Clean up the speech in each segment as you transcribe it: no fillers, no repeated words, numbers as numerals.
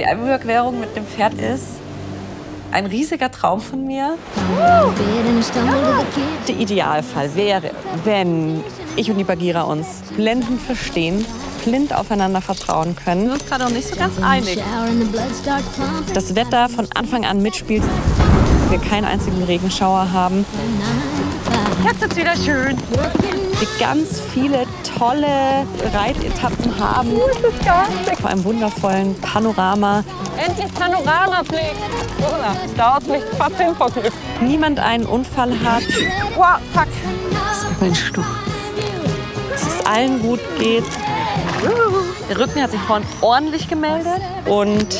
Die Alpenüberquerung mit dem Pferd ist ein riesiger Traum von mir. Der Idealfall wäre, wenn ich und die Bagheera uns blendend verstehen, blind aufeinander vertrauen können. Wir sind uns gerade noch nicht so ganz einig. Das Wetter von Anfang an mitspielt. Wir keinen einzigen Regenschauer haben. Jetzt ist wieder schön. Wir ganz viele tolle Reitetappen haben. Vor einem wundervollen Panorama. Endlich Panoramablick. Das dauert mich fast hin vor Glück. Niemand einen Unfall hat. Wow, fuck. Das ist mein Sturz. Dass es allen gut geht. Der Rücken hat sich vorhin ordentlich gemeldet. Und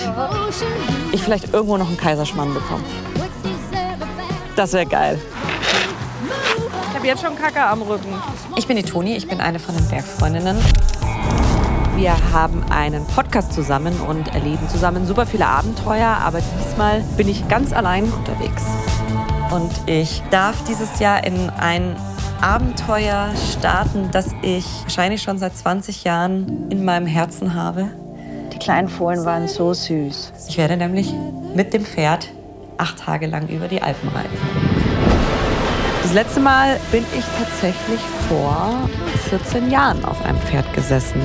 ich vielleicht irgendwo noch einen Kaiserschmarrn bekomme. Das wäre geil. Ich habe jetzt schon Kacke am Rücken. Ich bin die Toni, ich bin eine von den Bergfreundinnen. Wir haben einen Podcast zusammen und erleben zusammen super viele Abenteuer. Aber diesmal bin ich ganz allein unterwegs. Und ich darf dieses Jahr in ein Abenteuer starten, das ich wahrscheinlich schon seit 20 Jahren in meinem Herzen habe. Die kleinen Fohlen waren so süß. Ich werde nämlich mit dem Pferd 8 Tage lang über die Alpen reiten. Das letzte Mal bin ich tatsächlich vor 14 Jahren auf einem Pferd gesessen.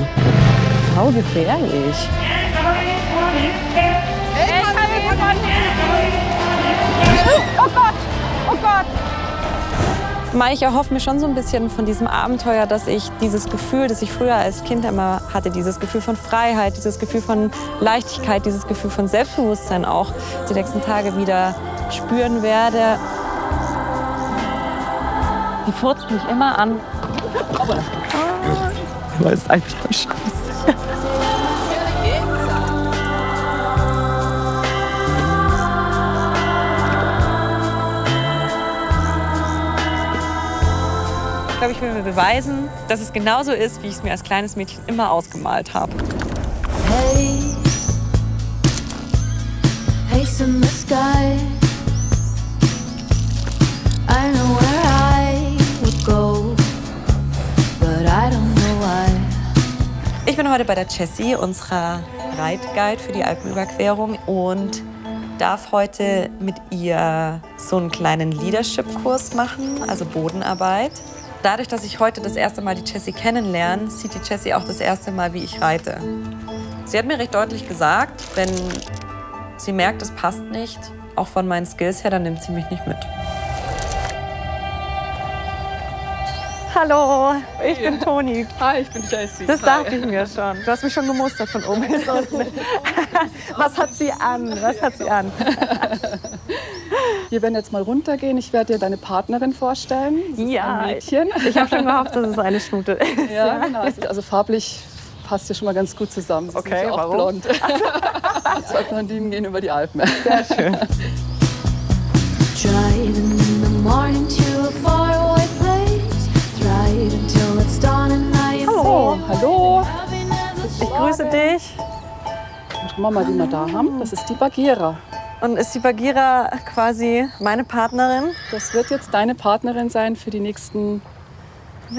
Sau gefährlich. Oh Gott, oh Gott. Ich erhoffe mir schon so ein bisschen von diesem Abenteuer, dass ich dieses Gefühl, das ich früher als Kind immer hatte, dieses Gefühl von Freiheit, dieses Gefühl von Leichtigkeit, dieses Gefühl von Selbstbewusstsein auch die nächsten Tage wieder spüren werde. Die furzt mich immer an. Das ist einfach scheiße. Ich glaube, ich will mir beweisen, dass es genauso ist, wie ich es mir als kleines Mädchen immer ausgemalt habe. Hey, haze in the sky. I know where I would go, but I don't know why. Ich bin heute bei der Jessie, unserer Reitguide für die Alpenüberquerung, und darf heute mit ihr so einen kleinen Leadership-Kurs machen, also Bodenarbeit. Dadurch, dass ich heute das erste Mal die Jessie kennenlerne, sieht die Jessie auch das erste Mal, wie ich reite. Sie hat mir recht deutlich gesagt, wenn sie merkt, es passt nicht, auch von meinen Skills her, dann nimmt sie mich nicht mit. Hallo, ich bin Toni. Hi, ich bin Jessie. Das dachte ich mir schon. Du hast mich schon gemustert von oben bis unten. Was hat sie an? Was hat sie an? Wir werden jetzt mal runtergehen. Ich werde dir deine Partnerin vorstellen. Ja, ein Mädchen. Ich habe schon gehofft, dass es eine Stute ist. Ja, genau. Also farblich passt hier schon mal ganz gut zusammen. Sie Okay, sind ja auch warum? blond. 2 Blondinen gehen über die Alpen. Sehr schön. Driving in the morning to a faraway place. Ride until it's dawn and I Hallo. Hallo. Ich grüße dich. Schauen wir mal, wen wir da haben. Das ist die Bagheera. Und ist die Bagheera quasi meine Partnerin? Das wird jetzt deine Partnerin sein für die nächsten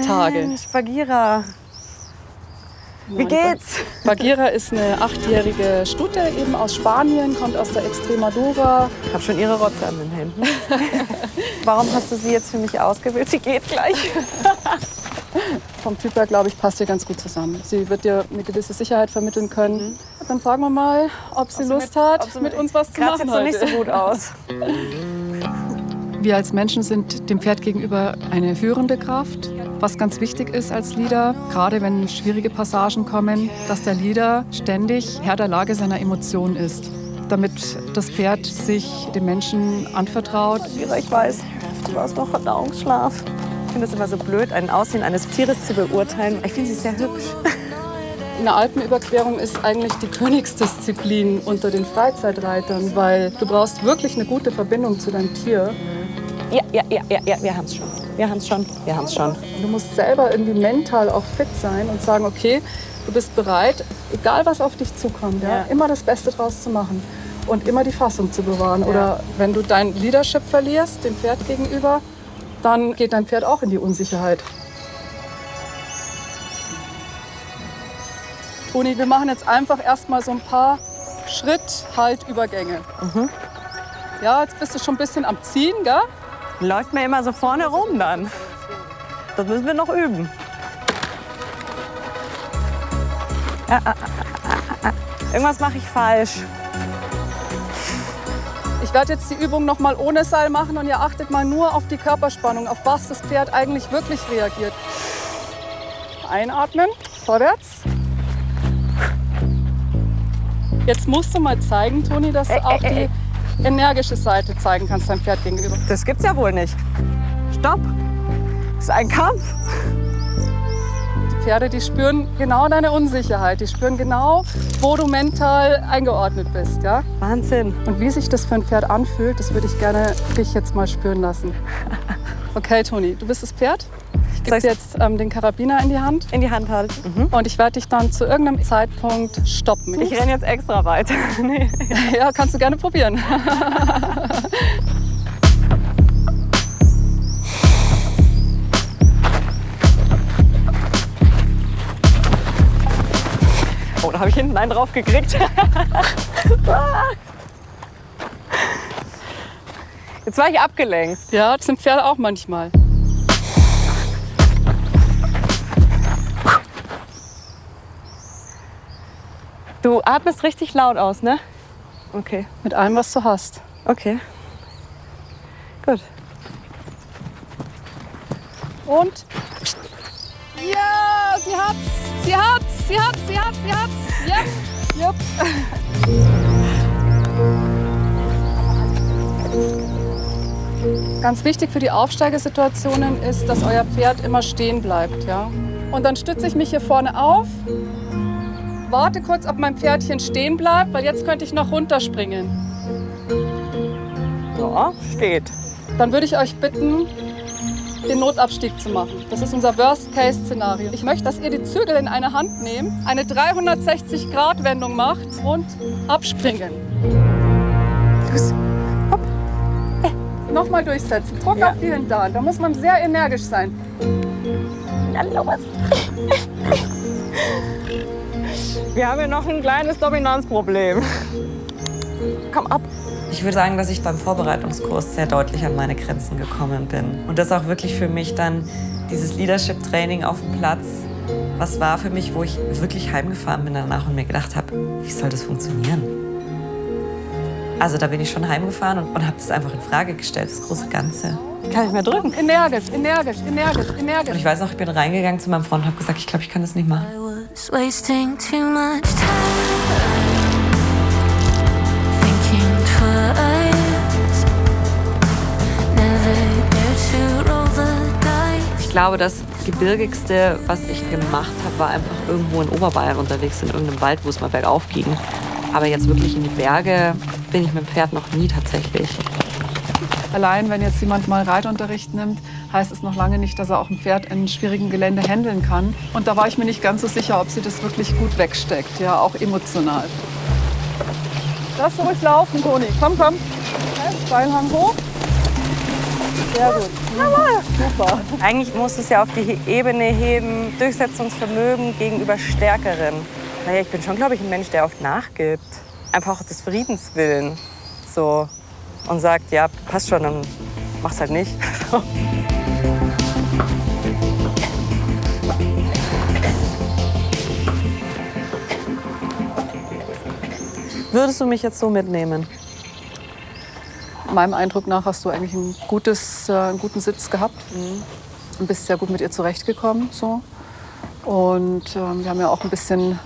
Tage. Mensch, Bagheera. Wie geht's? Bagheera ist eine 8-jährige Stute, eben aus Spanien, kommt aus der Extremadura. Ich habe schon ihre Rotze an den Händen. Warum hast du sie jetzt für mich ausgewählt? Sie geht gleich. Vom Typ her, glaube ich, passt ihr ganz gut zusammen. Sie wird dir eine gewisse Sicherheit vermitteln können. Dann fragen wir mal, ob sie Lust hat, mit uns was zu Gerade machen sieht so nicht heute. so gut aus. Wir als Menschen sind dem Pferd gegenüber eine führende Kraft. Was ganz wichtig ist als Leader, gerade wenn schwierige Passagen kommen, dass der Leader ständig Herr der Lage seiner Emotionen ist, damit das Pferd sich dem Menschen anvertraut. Ich weiß, du hast noch Verdauungsschlaf. Ich finde es immer so blöd, ein Aussehen eines Tieres zu beurteilen. Ich finde sie sehr hübsch. Eine Alpenüberquerung ist eigentlich die Königsdisziplin unter den Freizeitreitern, weil du brauchst wirklich eine gute Verbindung zu deinem Tier. Ja, wir haben es schon. Wir haben es schon. Du musst selber irgendwie mental auch fit sein und sagen, okay, du bist bereit, egal was auf dich zukommt, ja, immer das Beste draus zu machen und immer die Fassung zu bewahren. Ja. Oder wenn du dein Leadership verlierst, dem Pferd gegenüber, dann geht dein Pferd auch in die Unsicherheit. Toni, wir machen jetzt einfach erstmal so ein paar Schritt, Halt, Übergänge. Ja, jetzt bist du schon ein bisschen am Ziehen, gell? Läuft mir immer so vorne rum dann. Das müssen wir noch üben. Irgendwas mache ich falsch. Ich werde jetzt die Übung noch mal ohne Seil machen und ihr achtet mal nur auf die Körperspannung, auf was das Pferd eigentlich wirklich reagiert. Einatmen, vorwärts. Jetzt musst du mal zeigen, Toni, dass du auch die energische Seite zeigen kannst deinem Pferd gegenüber. Das gibt's ja wohl nicht. Stopp. Das ist ein Kampf. Die Pferde, die spüren genau deine Unsicherheit. Die spüren genau, wo du mental eingeordnet bist. Ja? Wahnsinn. Und wie sich das für ein Pferd anfühlt, das würde ich gerne dich jetzt mal spüren lassen. Okay, Toni, du bist das Pferd. Ich gebe dir jetzt den Karabiner in die Hand. In die Hand halten. Und ich werde dich dann zu irgendeinem Zeitpunkt stoppen. Ich renne jetzt extra weiter. Nee. Ja, kannst du gerne probieren. Oh, da habe ich hinten einen drauf gekriegt. Jetzt war ich abgelenkt. Ja, das sind Pferde auch manchmal. Du atmest richtig laut aus, ne? Okay. Mit allem, was du hast. Okay. Gut. Und? Ja, sie hat's! Sie hat's! Sie hat's! Sie hat's! Sie hat's! Ja! Jupp. Ganz wichtig für die Aufsteigesituationen ist, dass euer Pferd immer stehen bleibt. Ja? Und dann stütze ich mich hier vorne auf, warte kurz, ob mein Pferdchen stehen bleibt, weil jetzt könnte ich noch runterspringen. Ja, steht. Dann würde ich euch bitten, den Notabstieg zu machen. Das ist unser Worst-Case-Szenario. Ich möchte, dass ihr die Zügel in eine Hand nehmt, eine 360-Grad-Wendung macht und abspringen. Los. Hopp. Nochmal durchsetzen. Druck auf die Hintern. Da muss man sehr energisch sein. Na los. Wir haben hier noch ein kleines Dominanzproblem. Komm ab. Ich würde sagen, dass ich beim Vorbereitungskurs sehr deutlich an meine Grenzen gekommen bin. Und das auch wirklich für mich dann dieses Leadership-Training auf dem Platz, was war für mich, wo ich wirklich heimgefahren bin danach und mir gedacht habe, wie soll das funktionieren? Also da bin ich schon heimgefahren und habe das einfach in Frage gestellt, das große Ganze. Kann ich mehr drücken? Energisch, energisch, energisch, Und energisch. ich weiß noch, ich bin reingegangen zu meinem Freund und habe gesagt, ich glaube, ich kann das nicht machen. I was wasting too much time thinking twice. Never dare to roll the dice. Ich glaube, das Gebirgigste, was ich gemacht habe, war einfach irgendwo in Oberbayern unterwegs, in irgendeinem Wald, wo es mal bergauf ging. Aber jetzt wirklich in die Berge bin ich mit dem Pferd noch nie tatsächlich. Allein, wenn jetzt jemand mal Reitunterricht nimmt, heißt es noch lange nicht, dass er auch ein Pferd in schwierigem Gelände handeln kann. Und da war ich mir nicht ganz so sicher, ob sie das wirklich gut wegsteckt, ja, auch emotional. Lass ruhig laufen, Toni. Komm, komm. Beilhang hoch. Sehr gut. Super. Eigentlich musst du es ja auf die Ebene heben, Durchsetzungsvermögen gegenüber Stärkeren. Naja, ich bin schon, glaube ich, ein Mensch, der oft nachgibt. Einfach des Friedens willen. So. Und sagt, ja, passt schon, dann mach's halt nicht. Würdest du mich jetzt so mitnehmen? Meinem Eindruck nach hast du eigentlich einen guten Sitz gehabt und bist sehr gut mit ihr zurechtgekommen. So. Und wir haben ja auch ein bisschen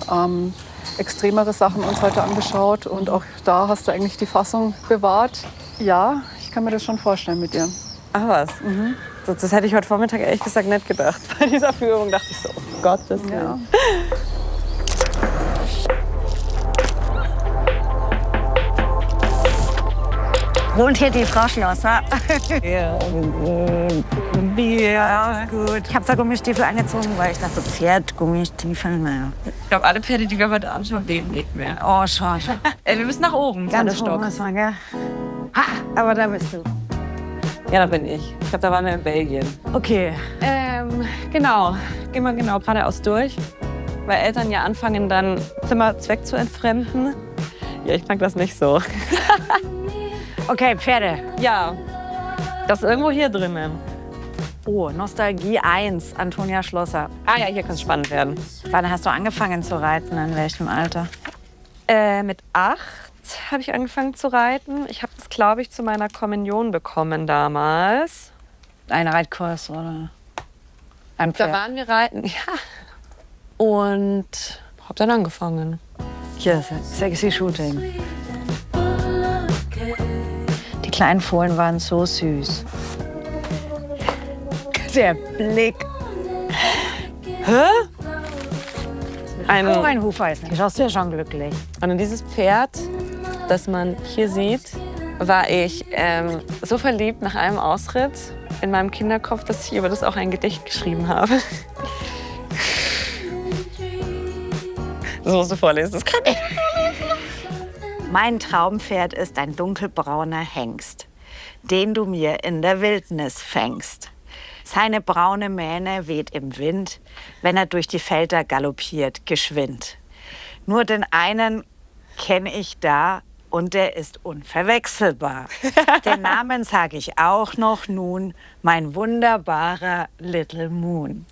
extremere Sachen uns heute angeschaut und auch da hast du eigentlich die Fassung bewahrt. Ja, ich kann mir das schon vorstellen mit dir. Ach was. Das hätte ich heute Vormittag ehrlich gesagt nicht gedacht. Bei dieser Führung dachte ich so, oh Gottes Willen. Ja. Und hier die Frau Schlosser. Ja, gut. Ich habe da Gummistiefel angezogen, weil ich dachte, Pferd, Gummistiefel, naja. Ich glaube, alle Pferde, die wir heute anschauen, leben nicht mehr. Oh, schon. Wir müssen nach oben. Ganz Stock. hoch muss man, gell? Ha, aber da bist du. Ja, da bin ich. Ich glaube, da waren wir in Belgien. Okay. Genau. Gehen wir genau geradeaus durch. Weil Eltern ja anfangen, dann Zimmer zweckzuentfremden. Ja, ich mag das nicht so. Okay, Pferde. Ja, das ist irgendwo hier drinnen. Oh, Nostalgie 1, Antonia Schlosser. Ah ja, hier kann es spannend werden. Wann hast du angefangen zu reiten? In welchem Alter? Mit 8 habe ich angefangen zu reiten. Ich habe das, glaube ich, zu meiner Kommunion bekommen damals. Ein Reitkurs oder ein Da Pferd? waren wir reiten, ja. Und habe dann angefangen. Hier, Sexy Shooting. Die kleinen Fohlen waren so süß. Der Blick. Oh, ein Hufeisen. Du schaust ja schon glücklich. Und in dieses Pferd, das man hier sieht, war ich so verliebt nach einem Ausritt in meinem Kinderkopf, dass ich über das auch ein Gedicht geschrieben habe. Das musst du vorlesen, das kann ich. Mein Traumpferd ist ein dunkelbrauner Hengst, den du mir in der Wildnis fängst. Seine braune Mähne weht im Wind, wenn er durch die Felder galoppiert, geschwind. Nur den einen kenne ich da und der ist unverwechselbar. Den Namen sage ich auch noch nun, mein wunderbarer Little Moon.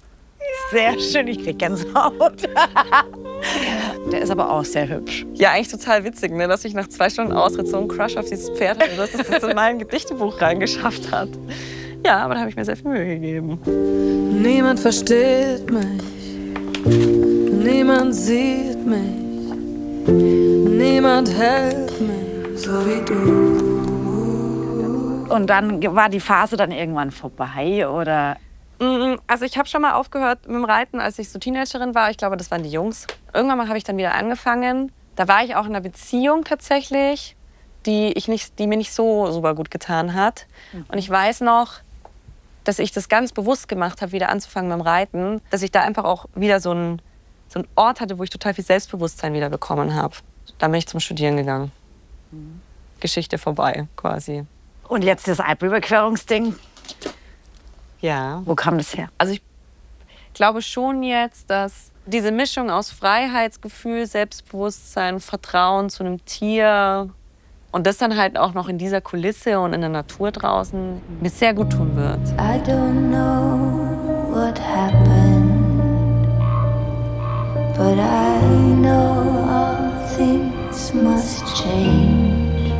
Sehr schön, ich krieg Gänsehaut. Der ist aber auch sehr hübsch. Ja, eigentlich total witzig, ne, dass ich nach 2 Stunden Ausritt so einen Crush auf dieses Pferd hatte, dass es das in mein Gedichtebuch reingeschafft hat. Ja, aber da habe ich mir sehr viel Mühe gegeben. Niemand versteht mich, niemand sieht mich, niemand hält mich so wie du. Und dann war die Phase dann irgendwann vorbei, oder? Also ich habe schon mal aufgehört mit dem Reiten, als ich so Teenagerin war. Ich glaube, das waren die Jungs. Irgendwann mal habe ich dann wieder angefangen. Da war ich auch in einer Beziehung tatsächlich, die mir nicht so super gut getan hat. Und ich weiß noch, dass ich das ganz bewusst gemacht habe, wieder anzufangen mit dem Reiten, dass ich da einfach auch wieder so einen Ort hatte, wo ich total viel Selbstbewusstsein wieder bekommen habe. Da bin ich zum Studieren gegangen. Geschichte vorbei, quasi. Und jetzt das Alpenüberquerungsding. Ja. Wo kam das her? Also ich glaube schon jetzt, dass diese Mischung aus Freiheitsgefühl, Selbstbewusstsein, Vertrauen zu einem Tier und das dann halt auch noch in dieser Kulisse und in der Natur draußen mir sehr gut tun wird. I don't know what happened, but I know all things must change.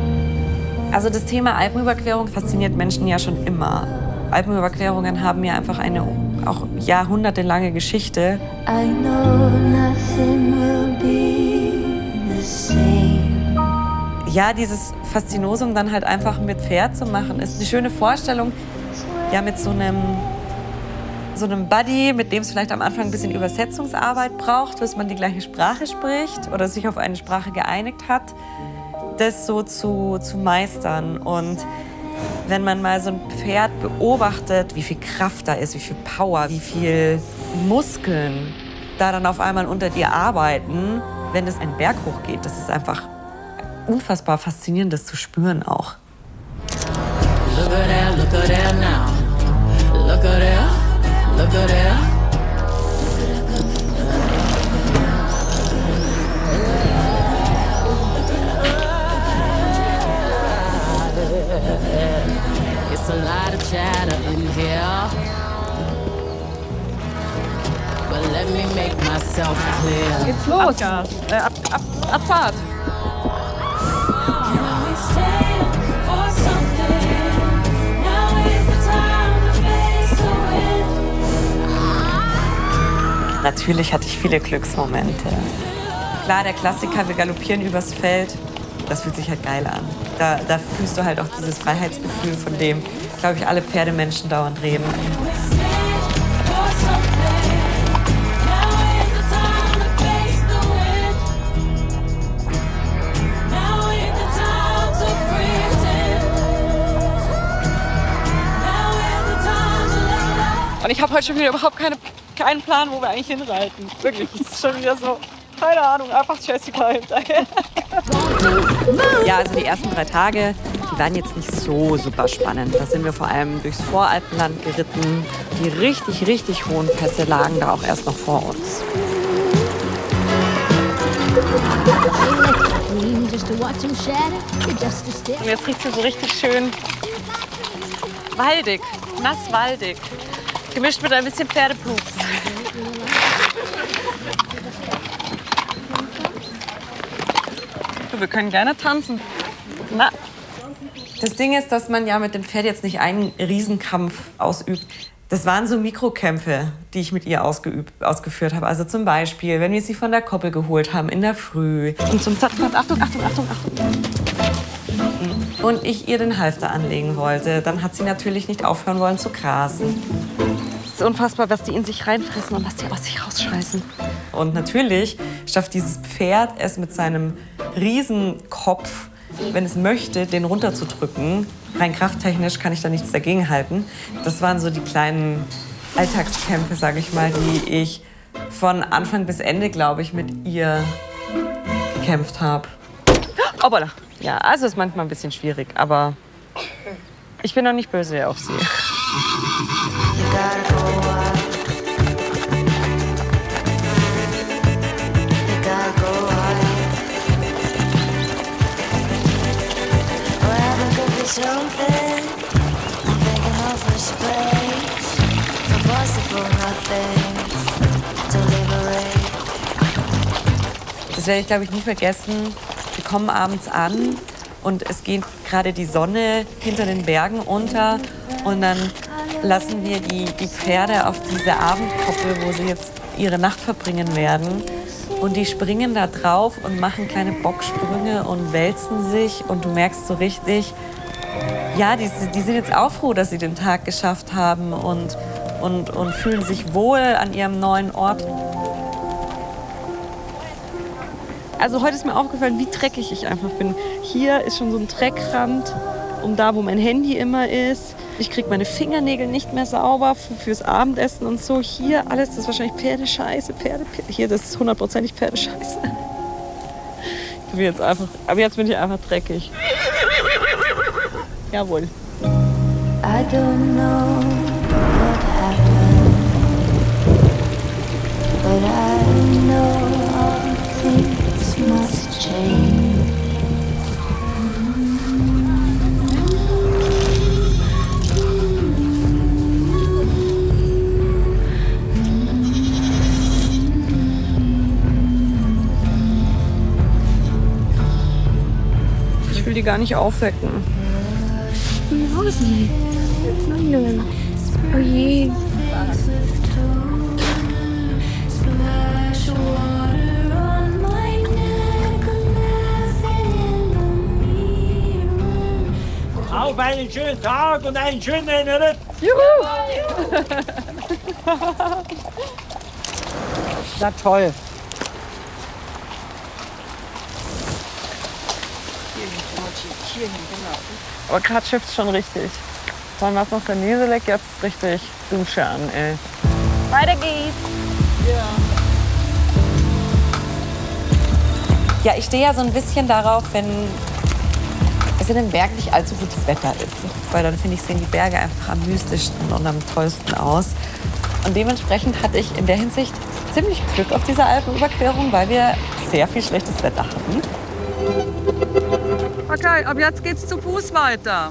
Also das Thema Alpenüberquerung fasziniert Menschen ja schon immer. Alpenüberquerungen haben ja einfach eine auch jahrhundertelange Geschichte. I know nothing will be the same. Ja, dieses Faszinosum dann halt einfach mit Pferd zu machen, ist eine schöne Vorstellung. Ja, mit so einem Buddy, mit dem es vielleicht am Anfang ein bisschen Übersetzungsarbeit braucht, bis man die gleiche Sprache spricht oder sich auf eine Sprache geeinigt hat, das so zu meistern. Und wenn man mal so ein Pferd beobachtet, wie viel Kraft da ist, wie viel Power, wie viel Muskeln da dann auf einmal unter dir arbeiten, wenn es einen Berg hochgeht, das ist einfach unfassbar faszinierend, das zu spüren auch. Look at there now. Look at there, look at there. It's a lot of chatter in here, but let me make myself clear. Geht's los? Abfahrt. Natürlich hatte ich viele Glücksmomente. Klar, der Klassiker, wir galoppieren übers Feld, das fühlt sich halt geil an. Da fühlst du halt auch dieses Freiheitsgefühl, von dem, glaube ich, alle Pferdemenschen dauernd reden. Und ich habe heute schon wieder überhaupt keinen Plan, wo wir eigentlich hinreiten. Wirklich, es ist schon wieder so, keine Ahnung, einfach Jessica hinterher. Ja, also die ersten 3 Tage, die waren jetzt nicht so super spannend. Da sind wir vor allem durchs Voralpenland geritten. Die richtig, richtig hohen Pässe lagen da auch erst noch vor uns. Just to watch them shatter, you're just a step. Und jetzt riecht sie so richtig schön waldig, nasswaldig. Gemischt mit ein bisschen Pferdepups. Wir können gerne tanzen. Na. Das Ding ist, dass man ja mit dem Pferd jetzt nicht einen Riesenkampf ausübt. Das waren so Mikrokämpfe, die ich mit ihr ausgeführt habe. Also zum Beispiel, wenn wir sie von der Koppel geholt haben in der Früh. Und zum Zapfen, Achtung, Achtung, Achtung, Achtung. Und ich ihr den Halfter anlegen wollte, dann hat sie natürlich nicht aufhören wollen zu grasen. Es ist unfassbar, was die in sich reinfressen und was die aus sich rausscheißen. Und natürlich schafft dieses Pferd es mit seinem Riesenkopf, wenn es möchte, den runterzudrücken. Rein krafttechnisch kann ich da nichts dagegen halten. Das waren so die kleinen Alltagskämpfe, sage ich mal, die ich von Anfang bis Ende, glaube ich, mit ihr gekämpft habe. Obala. Ja, also ist manchmal ein bisschen schwierig, aber ich bin noch nicht böse auf sie. Das werde ich, glaube ich, nie vergessen. Wir kommen abends an und es geht gerade die Sonne hinter den Bergen unter. Und dann lassen wir die Pferde auf diese Abendkoppel, wo sie jetzt ihre Nacht verbringen werden. Und die springen da drauf und machen kleine Bocksprünge und wälzen sich. Und du merkst so richtig, ja, die sind jetzt auch froh, dass sie den Tag geschafft haben und fühlen sich wohl an ihrem neuen Ort. Also heute ist mir aufgefallen, wie dreckig ich einfach bin. Hier ist schon so ein Dreckrand, um da, wo mein Handy immer ist. Ich kriege meine Fingernägel nicht mehr sauber fürs Abendessen und so. Hier alles, das ist wahrscheinlich Pferdescheiße. Hier, das ist 100%ig Pferdescheiße. Ich bin jetzt einfach, aber jetzt bin ich einfach dreckig. Jawohl. I don't know what happened, but I know all things must change. Ich will die gar nicht aufwecken. Rosi, Mann, oh je. Auf einen schönen Tag und einen schönen Ritt. Juhu! Na toll. Aber gerade schifft's schon richtig. Vorhin war es noch der Neseleck, jetzt ist richtig Dusche an, ey. Weiter geht's! Ja, ich stehe ja so ein bisschen darauf, wenn es in den Bergen nicht allzu gutes Wetter ist. Weil dann, finde ich, sehen die Berge einfach am mystischsten und am tollsten aus. Und dementsprechend hatte ich in der Hinsicht ziemlich Glück auf dieser Alpenüberquerung, weil wir sehr viel schlechtes Wetter hatten. Okay, ab jetzt geht's zu Fuß weiter.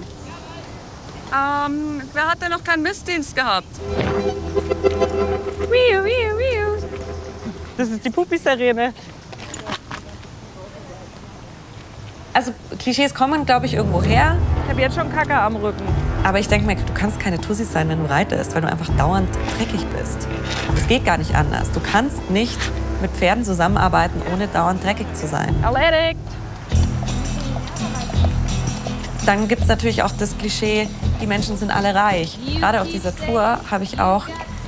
Wer hat denn noch keinen Mistdienst gehabt? Das ist die Pupi-Sirene. Also Klischees kommen, glaube ich, irgendwo her. Ich habe jetzt schon Kacke am Rücken. Aber ich denke mir, du kannst keine Tussi sein, wenn du reitest, weil du einfach dauernd dreckig bist. Es geht gar nicht anders. Du kannst nicht mit Pferden zusammenarbeiten, ohne dauernd dreckig zu sein. Erledigt! Dann gibt es natürlich auch das Klischee, die Menschen sind alle reich. Gerade auf dieser Tour habe ich auch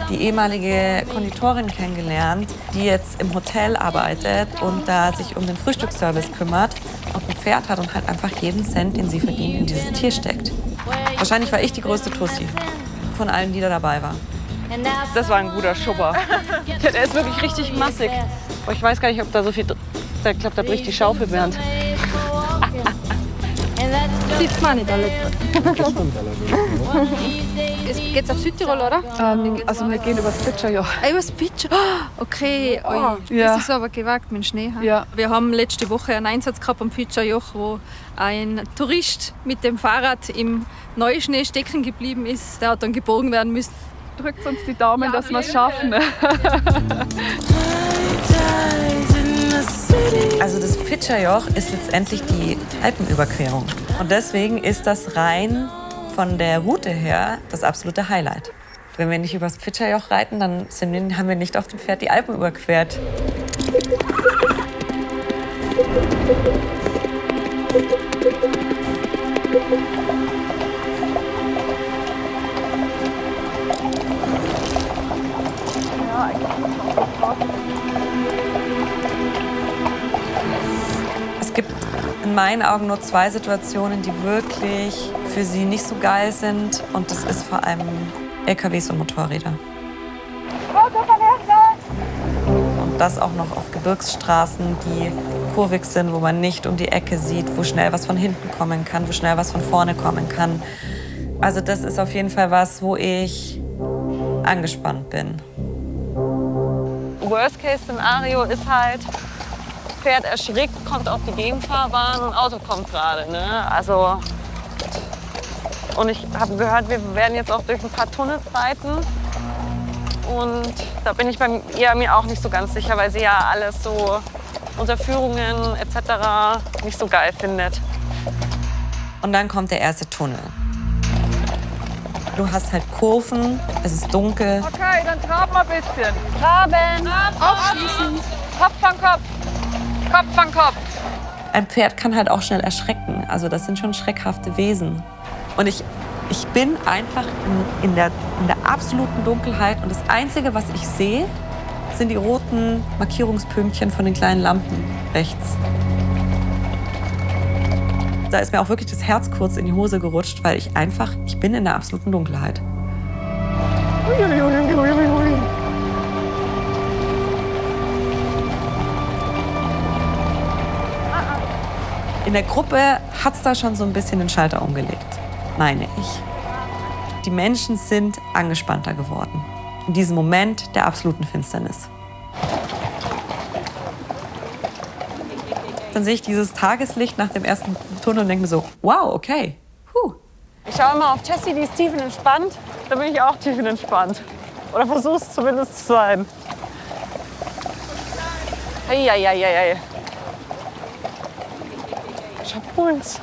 die ehemalige Konditorin kennengelernt, die jetzt im Hotel arbeitet und da sich um den Frühstücksservice kümmert und ein Pferd hat und halt einfach jeden Cent, den sie verdient, in dieses Tier steckt. Wahrscheinlich war ich die größte Tussi von allen, die da dabei waren. Das war ein guter Schubber. Der ist wirklich richtig massig. Aber ich weiß gar nicht, ob da so viel... Ich glaube, da bricht die Schaufel während. Sieht man nicht alle. Geht's auf Südtirol, oder? Also wir gehen übers Pitscherjoch. Übers Pitscher. Okay, ja. das ist aber gewagt mit dem Schnee. Ja. Wir haben letzte Woche einen Einsatz gehabt am Pitscherjoch, wo ein Tourist mit dem Fahrrad im Neuschnee stecken geblieben ist. Der hat dann geborgen werden müssen. Drückt uns die Daumen, dass wir es schaffen. Also das Pitscherjoch ist letztendlich die Alpenüberquerung. Und deswegen ist das rein von der Route her das absolute Highlight. Wenn wir nicht übers Pitscherjoch reiten, dann haben wir nicht auf dem Pferd die Alpen überquert. Es gibt in meinen Augen nur 2 Situationen, die wirklich für sie nicht so geil sind. Und das ist vor allem LKWs und Motorräder. Und das auch noch auf Gebirgsstraßen, die kurvig sind, wo man nicht um die Ecke sieht, wo schnell was von hinten kommen kann, wo schnell was von vorne kommen kann. Also das ist auf jeden Fall was, wo ich angespannt bin. Worst-Case-Szenario ist halt, Pferd erschrickt, kommt auf die Gegenfahrbahn und Auto kommt gerade. Ne? Also, und ich habe gehört, wir werden jetzt auch durch ein paar Tunnels reiten. Und da bin ich bei mir auch nicht so ganz sicher, weil sie ja alles so Unterführungen etc. nicht so geil findet. Und dann kommt der erste Tunnel. Du hast halt Kurven, es ist dunkel. Okay, dann traben wir ein bisschen. Traben! Aufschließen. Kopf an Kopf. Kopf an Kopf. Ein Pferd kann halt auch schnell erschrecken. Also das sind schon schreckhafte Wesen. Und ich bin einfach in der absoluten Dunkelheit. Und das Einzige, was ich sehe, sind die roten Markierungspünktchen von den kleinen Lampen rechts. Da ist mir auch wirklich das Herz kurz in die Hose gerutscht, weil ich bin in der absoluten Dunkelheit. In der Gruppe hat es da schon so ein bisschen den Schalter umgelegt, meine ich. Die Menschen sind angespannter geworden. In diesem Moment der absoluten Finsternis. Dann sehe ich dieses Tageslicht nach dem ersten Tunnel und denke mir so, wow, okay. Ich schaue immer auf Jessie, die ist tiefenentspannt. Da bin ich auch tiefenentspannt. Oder versuche es zumindest zu sein. Eieieiei. Ich hab Puls.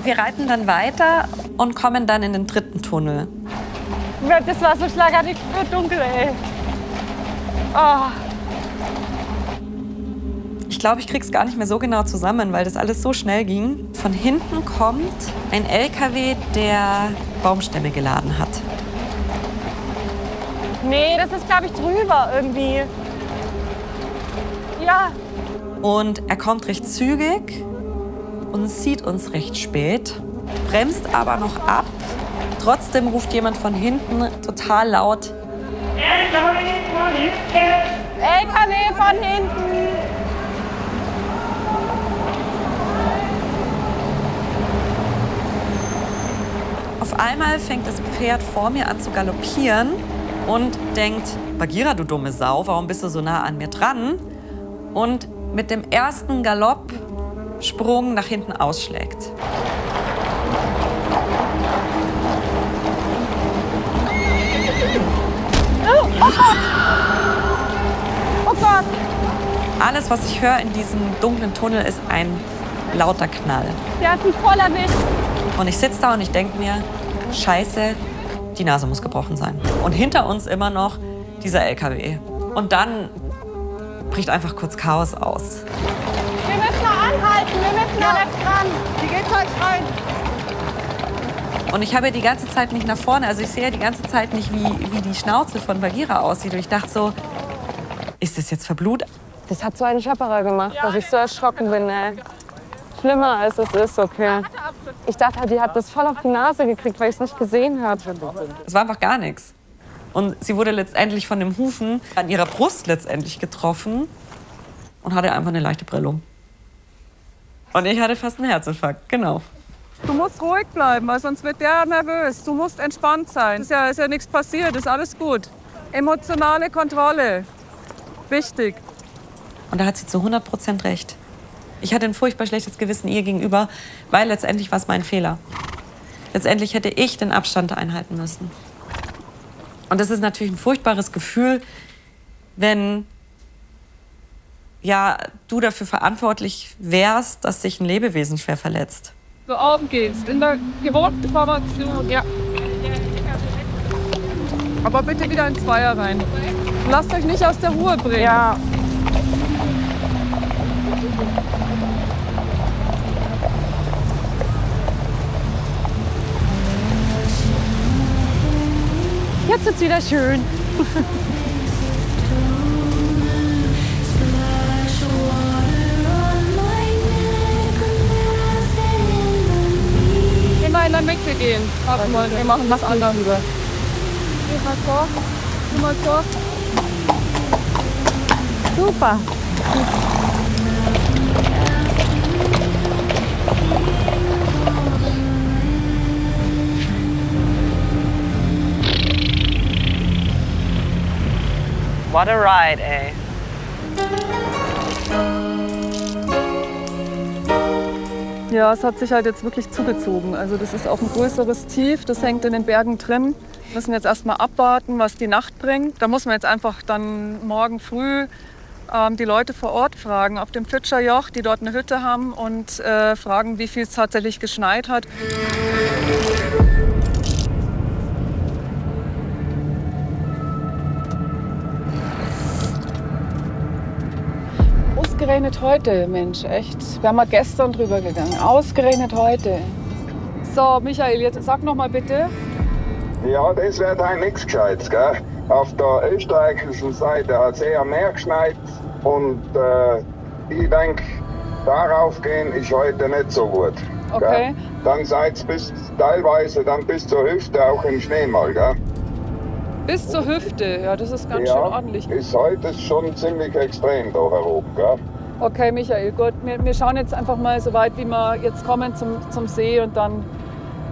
Wir reiten dann weiter und kommen dann in den 3. Tunnel. Das war so schlagartig dunkel, ey. Oh. Ich glaube, ich krieg's gar nicht mehr so genau zusammen, weil das alles so schnell ging. Von hinten kommt ein LKW, der Baumstämme geladen hat. Nee, das ist, glaube ich, drüber irgendwie. Ja. Und er kommt recht zügig und sieht uns recht spät, bremst aber noch ab. Trotzdem ruft jemand von hinten total laut: LKW von hinten! LKW von hinten! Auf einmal fängt das Pferd vor mir an zu galoppieren und denkt: Bagheera, du dumme Sau, warum bist du so nah an mir dran? Und mit dem ersten Galoppsprung nach hinten ausschlägt. Oh Gott! Alles, was ich höre in diesem dunklen Tunnel, ist ein lauter Knall. Der hat mich voll erwischt. Und ich sitze da und ich denke mir: Scheiße, die Nase muss gebrochen sein. Und hinter uns immer noch dieser LKW. Und dann bricht einfach kurz Chaos aus. Wir müssen noch anhalten, wir müssen da jetzt dran. Die geht gleich rein. Und ich habe ja die ganze Zeit nicht nach vorne, also ich sehe ja die ganze Zeit nicht, wie die Schnauze von Bagheera aussieht. Und ich dachte so, ist das jetzt verblutet? Das hat so einen Schapperer gemacht, dass ich so erschrocken bin, ey. Schlimmer als es ist, okay. Ich dachte, die hat das voll auf die Nase gekriegt, weil ich es nicht gesehen habe. Es war einfach gar nichts. Und sie wurde letztendlich von dem Hufen an ihrer Brust letztendlich getroffen und hatte einfach eine leichte Prellung. Und ich hatte fast einen Herzinfarkt, genau. Du musst ruhig bleiben, weil sonst wird der nervös. Du musst entspannt sein. Ist ja nichts passiert, ist alles gut. Emotionale Kontrolle. Wichtig. Und da hat sie zu 100% recht. Ich hatte ein furchtbar schlechtes Gewissen ihr gegenüber, weil letztendlich war es mein Fehler. Letztendlich hätte ich den Abstand einhalten müssen. Und das ist natürlich ein furchtbares Gefühl, wenn ja, du dafür verantwortlich wärst, dass sich ein Lebewesen schwer verletzt. So, auf geht's. In der gewohnten Formation. Ja. Aber bitte wieder in Zweier rein. Lasst euch nicht aus der Ruhe bringen. Ja. Jetzt wird's wieder schön. Immer in der Mitte gehen. Wir machen was anderes. Geh mal vor. Geh mal vor. Super. What a ride, ey. Ja, es hat sich halt jetzt wirklich zugezogen. Also das ist auch ein größeres Tief, das hängt in den Bergen drin. Wir müssen jetzt erst mal abwarten, was die Nacht bringt. Da muss man jetzt einfach dann morgen früh die Leute vor Ort fragen, auf dem Pfitscherjoch, die dort eine Hütte haben, und fragen, wie viel es tatsächlich geschneit hat. Ausgerechnet heute, Mensch, echt. Wir haben mal gestern drüber gegangen. Ausgerechnet heute. So, Michael, jetzt sag noch mal bitte. Ja, das wird halt nichts Gescheites, gell? Auf der österreichischen Seite hat es eher mehr geschneit und ich denke, darauf gehen ist heute nicht so gut. Okay. Gell? Dann seid ihr teilweise dann bis zur Hüfte auch im Schnee mal, gell? Bis zur Hüfte, ja, das ist ganz schön ordentlich. Ist heute schon ziemlich extrem da heroben, gell? Okay, Michael, gut. Wir schauen jetzt einfach mal so weit, wie wir jetzt kommen zum See, und dann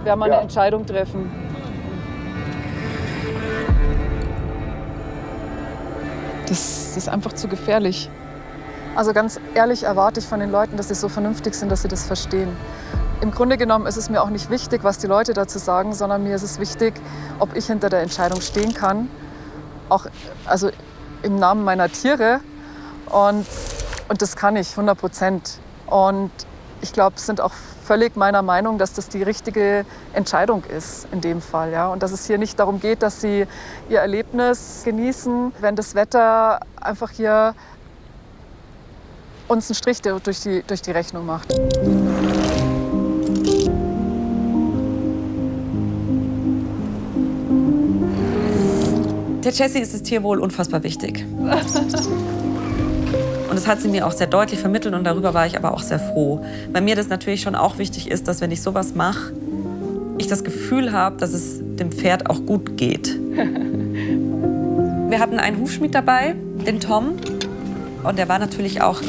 werden wir eine Entscheidung treffen. Das ist einfach zu gefährlich. Also ganz ehrlich erwarte ich von den Leuten, dass sie so vernünftig sind, dass sie das verstehen. Im Grunde genommen ist es mir auch nicht wichtig, was die Leute dazu sagen, sondern mir ist es wichtig, ob ich hinter der Entscheidung stehen kann. Auch also im Namen meiner Tiere. Und das kann ich 100%. Und ich glaube, es sind auch völlig meiner Meinung, dass das die richtige Entscheidung ist in dem Fall. Ja? Und dass es hier nicht darum geht, dass sie ihr Erlebnis genießen, wenn das Wetter einfach hier uns einen Strich durch die Rechnung macht. Der Jessie ist das Tierwohl unfassbar wichtig. Und das hat sie mir auch sehr deutlich vermittelt und darüber war ich aber auch sehr froh. Weil mir das natürlich schon auch wichtig ist, dass wenn ich sowas mache, ich das Gefühl habe, dass es dem Pferd auch gut geht. Wir hatten einen Hufschmied dabei, den Tom. Und der war natürlich auch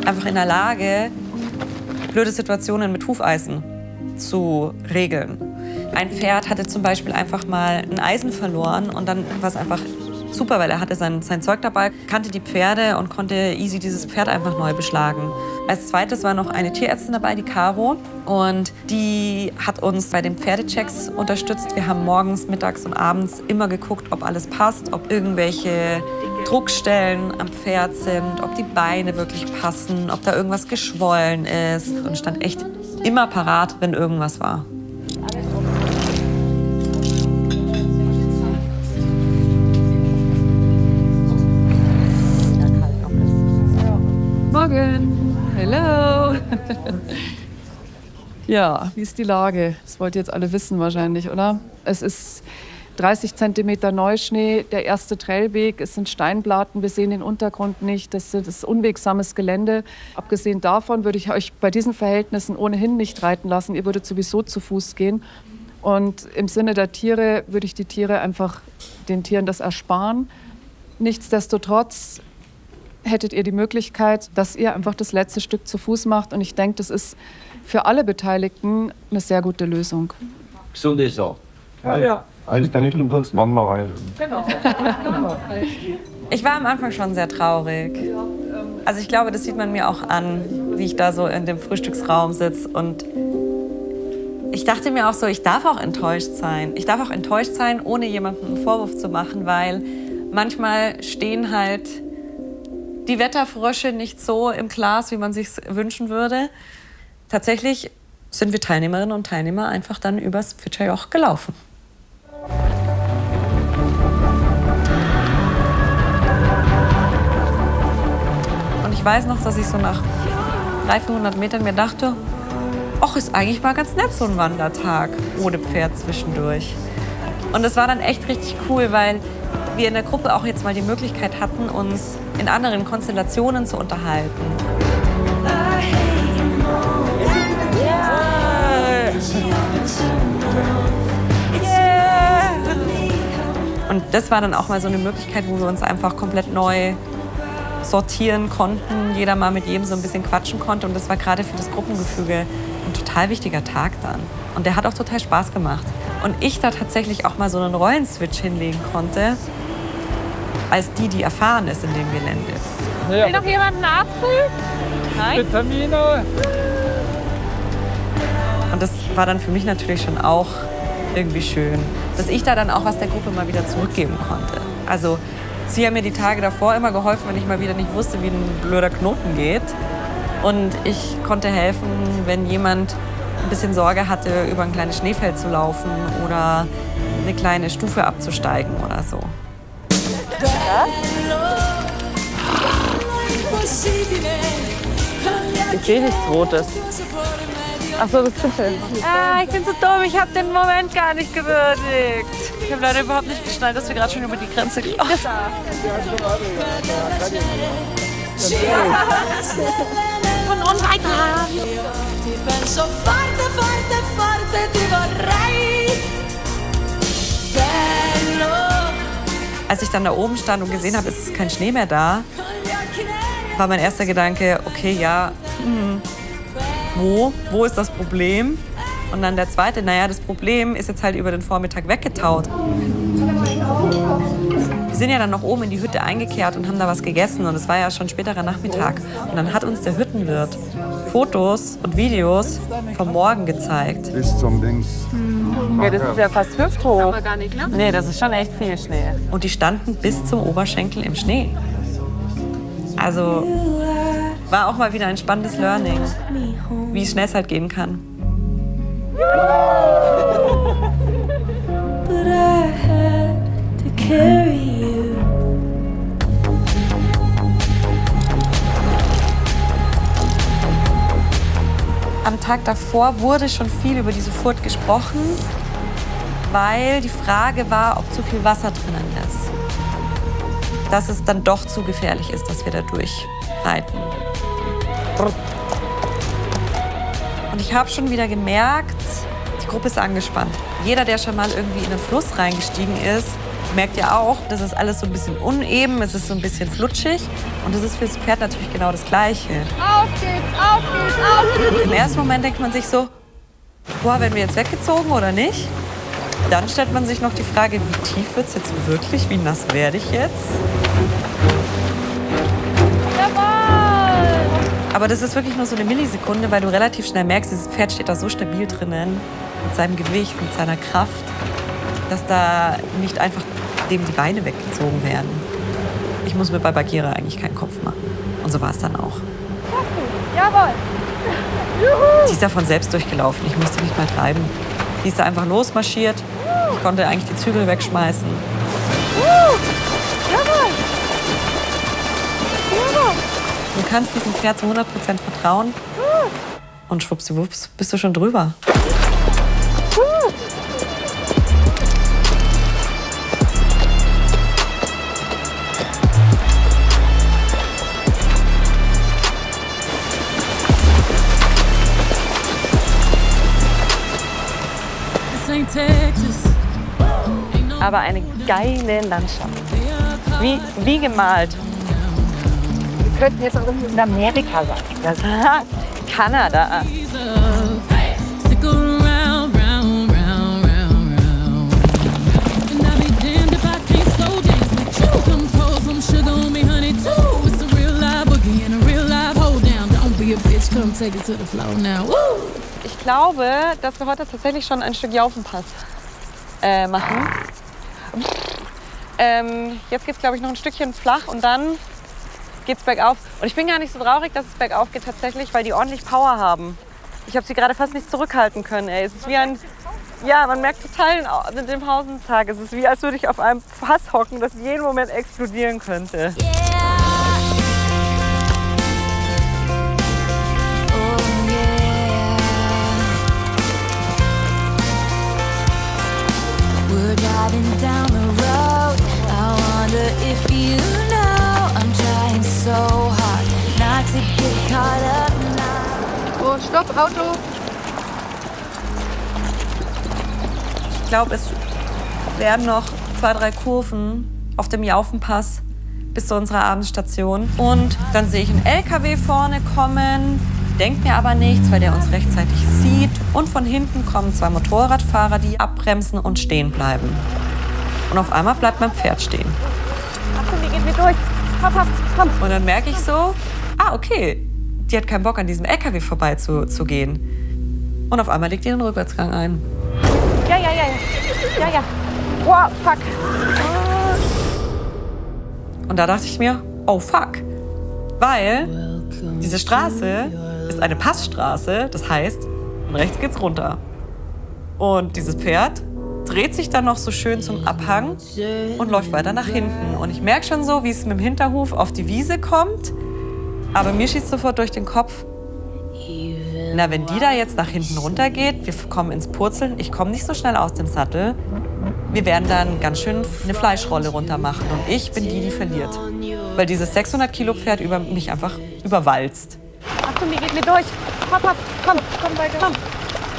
einfach in der Lage, blöde Situationen mit Hufeisen zu regeln. Ein Pferd hatte zum Beispiel einfach mal ein Eisen verloren und dann war es einfach super, weil er hatte sein Zeug dabei, kannte die Pferde und konnte easy dieses Pferd einfach neu beschlagen. Als zweites war noch eine Tierärztin dabei, die Caro, und die hat uns bei den Pferdechecks unterstützt. Wir haben morgens, mittags und abends immer geguckt, ob alles passt, ob irgendwelche Druckstellen am Pferd sind, ob die Beine wirklich passen, ob da irgendwas geschwollen ist, und stand echt immer parat, wenn irgendwas war. Morgen. Hello. Ja, wie ist die Lage? Das wollt ihr jetzt alle wissen wahrscheinlich, oder? Es ist 30 cm Neuschnee, der erste Trailweg. Es sind Steinplatten, wir sehen den Untergrund nicht. Das ist unwegsames Gelände. Abgesehen davon würde ich euch bei diesen Verhältnissen ohnehin nicht reiten lassen. Ihr würdet sowieso zu Fuß gehen. Und im Sinne der Tiere würde ich den Tieren das ersparen. Nichtsdestotrotz hättet ihr die Möglichkeit, dass ihr einfach das letzte Stück zu Fuß macht. Und ich denke, das ist für alle Beteiligten eine sehr gute Lösung. Gesund ist er. Ja. Also kann ich umsonst Mama rein. Genau. Ich war am Anfang schon sehr traurig. Also ich glaube, das sieht man mir auch an, wie ich da so in dem Frühstücksraum sitze. Und ich dachte mir auch so, ich darf auch enttäuscht sein. Ich darf auch enttäuscht sein, ohne jemandem einen Vorwurf zu machen, weil manchmal stehen halt die Wetterfrösche nicht so im Glas, wie man sich wünschen würde. Tatsächlich sind wir Teilnehmerinnen und Teilnehmer einfach dann übers Pfitscherjoch gelaufen. Und ich weiß noch, dass ich so nach 300-400 Metern mir dachte, ach, ist eigentlich mal ganz nett, so ein Wandertag ohne Pferd zwischendurch. Und das war dann echt richtig cool, weil wir in der Gruppe auch jetzt mal die Möglichkeit hatten, uns in anderen Konstellationen zu unterhalten. Und das war dann auch mal so eine Möglichkeit, wo wir uns einfach komplett neu sortieren konnten, jeder mal mit jedem so ein bisschen quatschen konnte. Und das war gerade für das Gruppengefüge ein total wichtiger Tag dann. Und der hat auch total Spaß gemacht. Und ich da tatsächlich auch mal so einen Rollenswitch hinlegen konnte, als die erfahren ist in dem Gelände. Will noch jemand einen Apfel? Nein. Vitamine. Und das war dann für mich natürlich schon auch irgendwie schön, dass ich da dann auch was der Gruppe mal wieder zurückgeben konnte. Also sie haben mir die Tage davor immer geholfen, wenn ich mal wieder nicht wusste, wie ein blöder Knoten geht. Und ich konnte helfen, wenn jemand ein bisschen Sorge hatte, über ein kleines Schneefeld zu laufen oder eine kleine Stufe abzusteigen oder so. Ich sehe nichts Rotes. Ach so, das Pfitscher. Ah, ich bin so dumm, ich habe den Moment gar nicht gewürdigt. Ich habe leider überhaupt nicht geschnallt, dass wir gerade schon über die Grenze gelaufen sind. Und weiter. Als ich dann da oben stand und gesehen habe, es ist kein Schnee mehr da, war mein erster Gedanke, okay, ja, wo ist das Problem? Und dann der zweite, naja, das Problem ist jetzt halt über den Vormittag weggetaut. Wir sind ja dann noch oben in die Hütte eingekehrt und haben da was gegessen und es war ja schon späterer Nachmittag. Und dann hat uns der Hüttenwirt Fotos und Videos vom Morgen gezeigt. Bis zum Dings. Ja, das ist ja fast hüfthoch. Aber gar nicht lang. Nee, das ist schon echt viel Schnee. Und die standen bis zum Oberschenkel im Schnee. Also war auch mal wieder ein spannendes Learning, wie schnell es halt gehen kann. But I had to carry you. Am Tag davor wurde schon viel über diese Furt gesprochen, weil die Frage war, ob zu viel Wasser drinnen ist. Dass es dann doch zu gefährlich ist, dass wir da durchreiten. Und ich habe schon wieder gemerkt, die Gruppe ist angespannt. Jeder, der schon mal irgendwie in den Fluss reingestiegen ist, merkt ja auch, das ist alles so ein bisschen uneben, es ist so ein bisschen flutschig. Und das ist für das Pferd natürlich genau das Gleiche. Auf geht's, auf geht's, auf geht's. Im ersten Moment denkt man sich so, boah, werden wir jetzt weggezogen oder nicht? Dann stellt man sich noch die Frage, wie tief wird es jetzt wirklich, wie nass werde ich jetzt? Aber das ist wirklich nur so eine Millisekunde, weil du relativ schnell merkst, dieses Pferd steht da so stabil drinnen, mit seinem Gewicht, mit seiner Kraft, dass da nicht einfach dem die Beine weggezogen werden. Ich muss mir bei Bagheera eigentlich keinen Kopf machen. Und so war es dann auch. Jawohl. Sie ist da von selbst durchgelaufen, ich musste nicht mal treiben. Die ist da einfach losmarschiert. Ich konnte eigentlich die Zügel wegschmeißen. Jawohl. Jawohl. Du kannst diesem Pferd zu 100% vertrauen. Und schwuppsiwupps bist du schon drüber. Aber eine geile Landschaft. Wie gemalt. Könnten jetzt auch in Amerika sein. Kanada. Stick around, round, round, round, round. And I'll be damned if I can't slow dance with you. Come pour some sugar on me, honey, too. It's a real live boogie and a real live hold down. Don't be a bitch, come take it to the floor now. Woo! Ich glaube, dass wir heute tatsächlich schon ein Stück Jaufenpass machen. Jetzt geht's, glaube ich, noch ein Stückchen flach und dann geht's bergauf. Und ich bin gar nicht so traurig, dass es bergauf geht tatsächlich, weil die ordentlich Power haben. Ich habe sie gerade fast nicht zurückhalten können. Ey. Es ist wie ein, ja, man merkt total mit dem Pausentag. Es ist wie, als würde ich auf einem Fass hocken, das jeden Moment explodieren könnte. We're driving down the road. I wonder if you know I'm trying so hard not to get caught up now. Oh, stopp, Auto. Ich glaube, es werden noch 2, 3 Kurven auf dem Jaufenpass bis zu unserer Abendstation. Und dann sehe ich einen LKW vorne kommen, denke mir aber nichts, weil der uns rechtzeitig sieht. Und von hinten kommen 2 Motorradfahrer, die abbremsen und stehen bleiben. Und auf einmal bleibt mein Pferd stehen. Achtung, die geht mir durch. Komm. Und dann merke ich so, okay, die hat keinen Bock, an diesem LKW vorbei zu gehen. Und auf einmal legt die den Rückwärtsgang ein. Ja. Wow, fuck. Und da dachte ich mir, oh fuck. Weil diese Straße ist eine Passstraße, das heißt, von rechts geht's runter. Und dieses Pferd dreht sich dann noch so schön zum Abhang und läuft weiter nach hinten. Und ich merke schon so, wie es mit dem Hinterhuf auf die Wiese kommt. Aber mir schießt sofort durch den Kopf, na, wenn die da jetzt nach hinten runter geht, wir kommen ins Purzeln, ich komme nicht so schnell aus dem Sattel, wir werden dann ganz schön eine Fleischrolle runter machen. Und ich bin die verliert. Weil dieses 600-Kilo-Pferd über mich einfach überwalzt. Achtung, die geht mir durch. Komm weiter. Komm.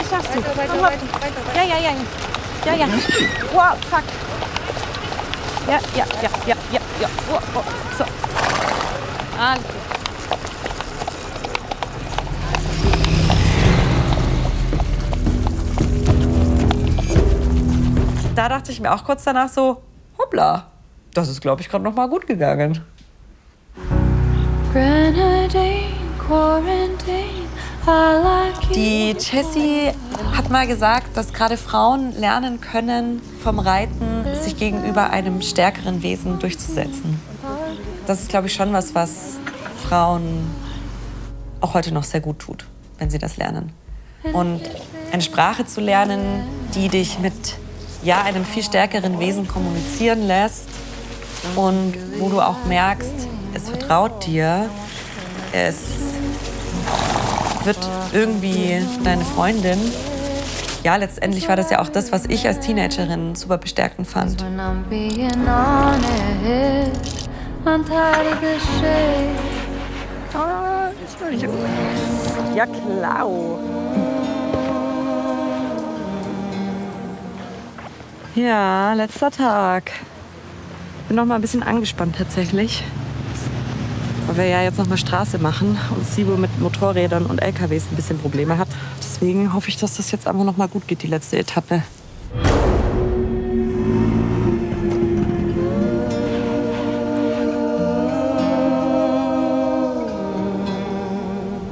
Ich schaff's du. Weiter. Ja. Wow, fuck. Ja. Oh. So. Alles gut. Da dachte ich mir auch kurz danach so, hoppla, das ist, glaube ich, gerade noch mal gut gegangen. Die Jessie hat mal gesagt, dass gerade Frauen lernen können, vom Reiten sich gegenüber einem stärkeren Wesen durchzusetzen. Das ist, glaube ich, schon was Frauen auch heute noch sehr gut tut, wenn sie das lernen. Und eine Sprache zu lernen, die dich mit einem viel stärkeren Wesen kommunizieren lässt und wo du auch merkst, es vertraut dir, es wird irgendwie deine Freundin. Ja, letztendlich war das ja auch das, was ich als Teenagerin super bestärkend fand. Ja, klar. Ja, letzter Tag. Bin noch mal ein bisschen angespannt tatsächlich. Weil wir ja jetzt noch mal Straße machen und Sibo mit Motorrädern und LKWs ein bisschen Probleme hat. Deswegen hoffe ich, dass das jetzt einfach noch mal gut geht, die letzte Etappe.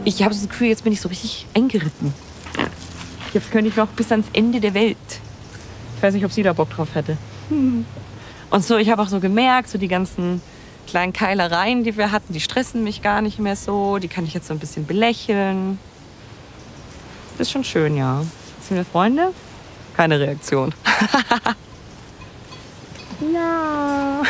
Ich habe das Gefühl, jetzt bin ich so richtig eingeritten. Jetzt könnte ich noch bis ans Ende der Welt. Ich weiß nicht, ob sie da Bock drauf hätte. Und so, ich habe auch so gemerkt, so die ganzen kleinen Keilereien, die wir hatten, die stressen mich gar nicht mehr so. Die kann ich jetzt so ein bisschen belächeln. Das ist schon schön, ja. Sind wir Freunde? Keine Reaktion. Ja.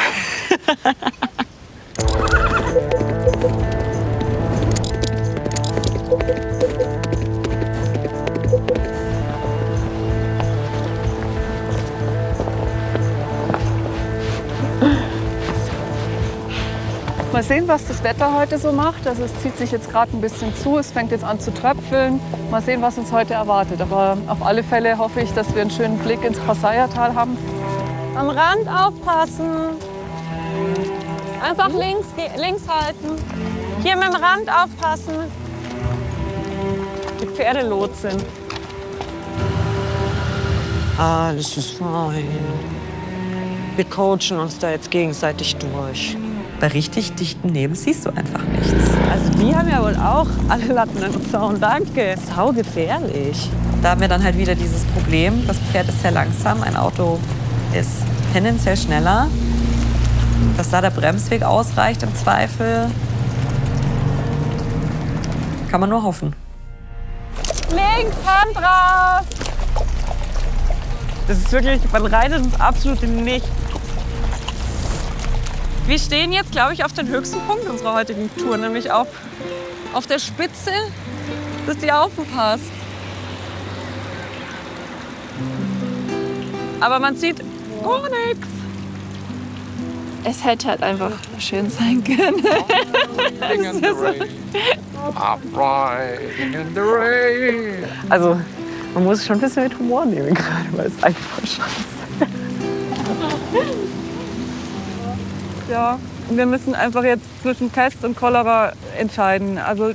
Mal sehen, was das Wetter heute so macht. Also es zieht sich jetzt gerade ein bisschen zu, es fängt jetzt an zu tröpfeln. Mal sehen, was uns heute erwartet. Aber auf alle Fälle hoffe ich, dass wir einen schönen Blick ins Passaiertal haben. Am Rand aufpassen. Einfach links halten. Hier mit dem Rand aufpassen. Die Pferdelotsin. Alles ist fein. Wir coachen uns da jetzt gegenseitig durch. Bei richtig dichten Nebel siehst du einfach nichts. Also die haben ja wohl auch alle Latten im Zaun. Danke. Saugefährlich. Da haben wir dann halt wieder dieses Problem, das Pferd ist sehr langsam, ein Auto ist tendenziell schneller. Dass da der Bremsweg ausreicht im Zweifel, kann man nur hoffen. Links, Hand drauf! Das ist wirklich, man reitet ins absolute Nichts. Wir stehen jetzt, glaube ich, auf den höchsten Punkt unserer heutigen Tour, nämlich auf der Spitze des Diaufenpass. Aber man sieht gar nichts. Es hätte halt einfach schön sein können. Also, man muss es schon ein bisschen mit Humor nehmen gerade, weil es einfach scheiße. Ja, wir müssen einfach jetzt zwischen Pest und Cholera entscheiden. Also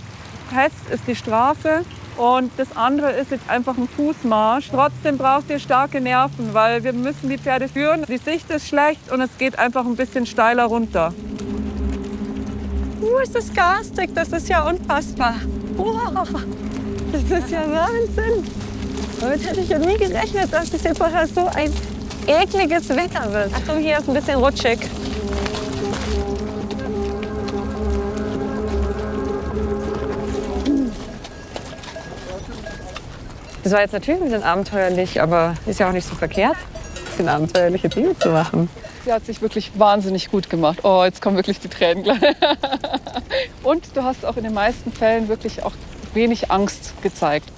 Pest ist die Strafe und das andere ist jetzt einfach ein Fußmarsch. Trotzdem braucht ihr starke Nerven, weil wir müssen die Pferde führen. Die Sicht ist schlecht und es geht einfach ein bisschen steiler runter. Ist das garstig, das ist ja unfassbar. Das ist ja Wahnsinn. Damit hätte ich ja nie gerechnet, dass das jetzt vorher so ein ekliges Wetter wird. Achtung, hier ist ein bisschen rutschig. Das war jetzt natürlich ein bisschen abenteuerlich, aber ist ja auch nicht so verkehrt, ein bisschen abenteuerliche Dinge zu machen. Sie hat sich wirklich wahnsinnig gut gemacht. Oh, jetzt kommen wirklich die Tränen gleich. Und du hast auch in den meisten Fällen wirklich auch wenig Angst gezeigt.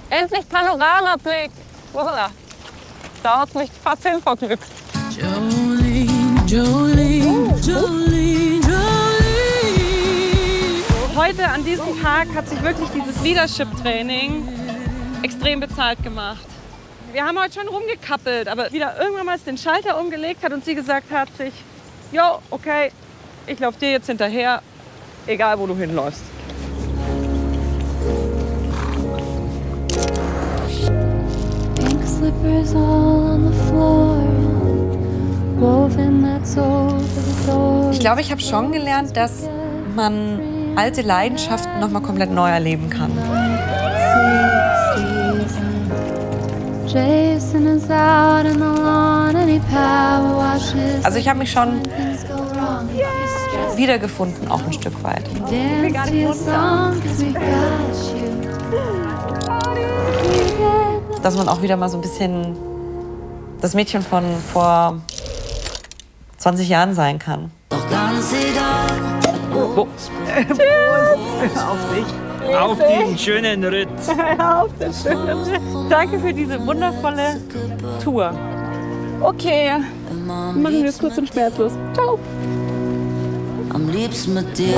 Endlich Panoramablick! Voilà. Da hat mich fast hin vor Glück. Jolene, Jolene, Jolene, Jolene. Heute an diesem Tag hat sich wirklich dieses Leadership-Training extrem bezahlt gemacht. Wir haben heute schon rumgekappelt, aber wieder irgendwann mal den Schalter umgelegt hat und sie gesagt hat sich, jo, okay, ich laufe dir jetzt hinterher, egal wo du hinläufst. Pink slippers all on the floor. Woven that's over the door. Ich glaube, ich habe schon gelernt, dass man alte Leidenschaften noch mal komplett neu erleben kann. Jason is out in the lawn and he power washes. Also ich habe mich schon wiedergefunden, auch ein Stück weit. Dance to your song 'cause we got you. Dass man auch wieder mal so ein bisschen das Mädchen von vor 20 Jahren sein kann. Doch ganz egal. Auf dich. Auf den schönen Ritt. Auf den schönen Ritt. Danke für diese wundervolle Tour. Okay, machen wir es kurz und schmerzlos. Ciao. Am liebsten mit dir.